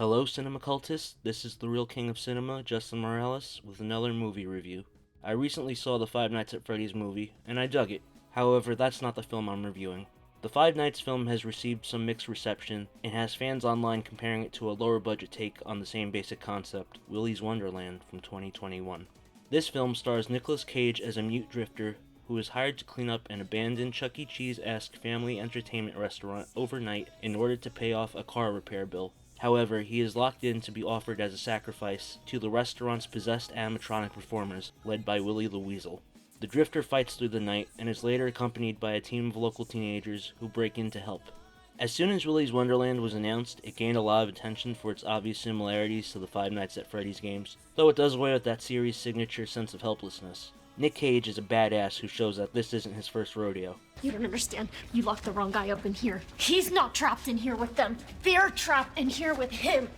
Hello, cinema cultists. This is the real king of cinema, Justin Morales, with another movie review. I recently saw the Five Nights at Freddy's movie, and I dug it. However, that's not the film I'm reviewing. The Five Nights film has received some mixed reception, and has fans online comparing it to a lower budget take on the same basic concept, Willy's Wonderland from 2021. This film stars Nicolas Cage as a mute drifter who is hired to clean up an abandoned Chuck E. Cheese-esque family entertainment restaurant overnight in order to pay off a car repair bill. However, he is locked in to be offered as a sacrifice to the restaurant's possessed animatronic performers, led by Willy the Weasel. The drifter fights through the night, and is later accompanied by a team of local teenagers who break in to help. As soon as Willy's Wonderland was announced, it gained a lot of attention for its obvious similarities to the Five Nights at Freddy's games, though it does away with that series' signature sense of helplessness. Nick Cage is a badass who shows that this isn't his first rodeo. You don't understand. You locked the wrong guy up in here. He's not trapped in here with them. They're trapped in here with him.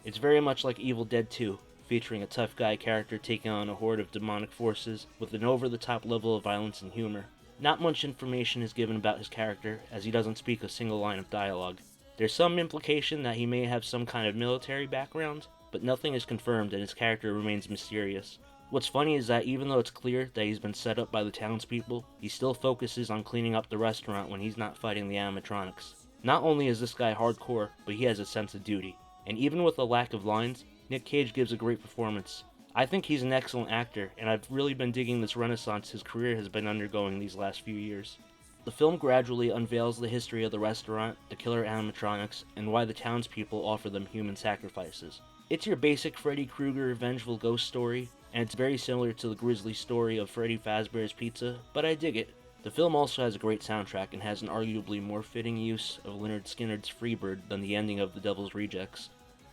It's very much like Evil Dead 2, featuring a tough guy character taking on a horde of demonic forces with an over-the-top level of violence and humor. Not much information is given about his character, as he doesn't speak a single line of dialogue. There's some implication that he may have some kind of military background, but nothing is confirmed and his character remains mysterious. What's funny is that even though it's clear that he's been set up by the townspeople, he still focuses on cleaning up the restaurant when he's not fighting the animatronics. Not only is this guy hardcore, but he has a sense of duty. And even with a lack of lines, Nick Cage gives a great performance. I think he's an excellent actor, and I've really been digging this renaissance his career has been undergoing these last few years. The film gradually unveils the history of the restaurant, the killer animatronics, and why the townspeople offer them human sacrifices. It's your basic Freddy Krueger vengeful ghost story, and it's very similar to the grisly story of Freddy Fazbear's Pizza, but I dig it. The film also has a great soundtrack and has an arguably more fitting use of Lynyrd Skynyrd's Freebird than the ending of The Devil's Rejects.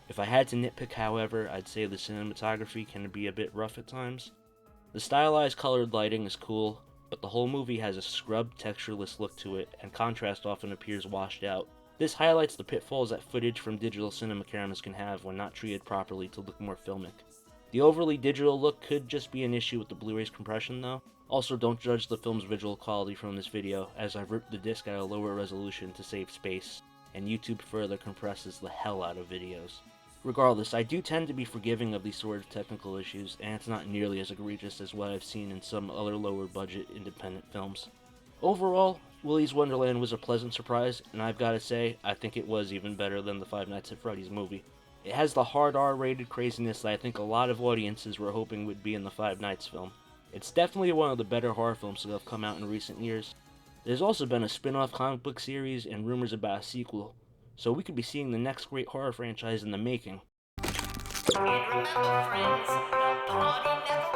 If I had to nitpick, however, I'd say the cinematography can be a bit rough at times. The stylized colored lighting is cool, but the whole movie has a scrubbed, textureless look to it, and contrast often appears washed out. This highlights the pitfalls that footage from digital cinema cameras can have when not treated properly to look more filmic. The overly digital look could just be an issue with the Blu-ray's compression though. Also, don't judge the film's visual quality from this video, as I've ripped the disc at a lower resolution to save space, and YouTube further compresses the hell out of videos. Regardless, I do tend to be forgiving of these sort of technical issues, and it's not nearly as egregious as what I've seen in some other lower budget independent films. Overall, Willy's Wonderland was a pleasant surprise, and I've gotta say, I think it was even better than the Five Nights at Freddy's movie. It has the hard R-rated craziness that I think a lot of audiences were hoping would be in the Five Nights film. It's definitely one of the better horror films that have come out in recent years. There's also been a spin-off comic book series and rumors about a sequel, so we could be seeing the next great horror franchise in the making. And remember, friends, the party never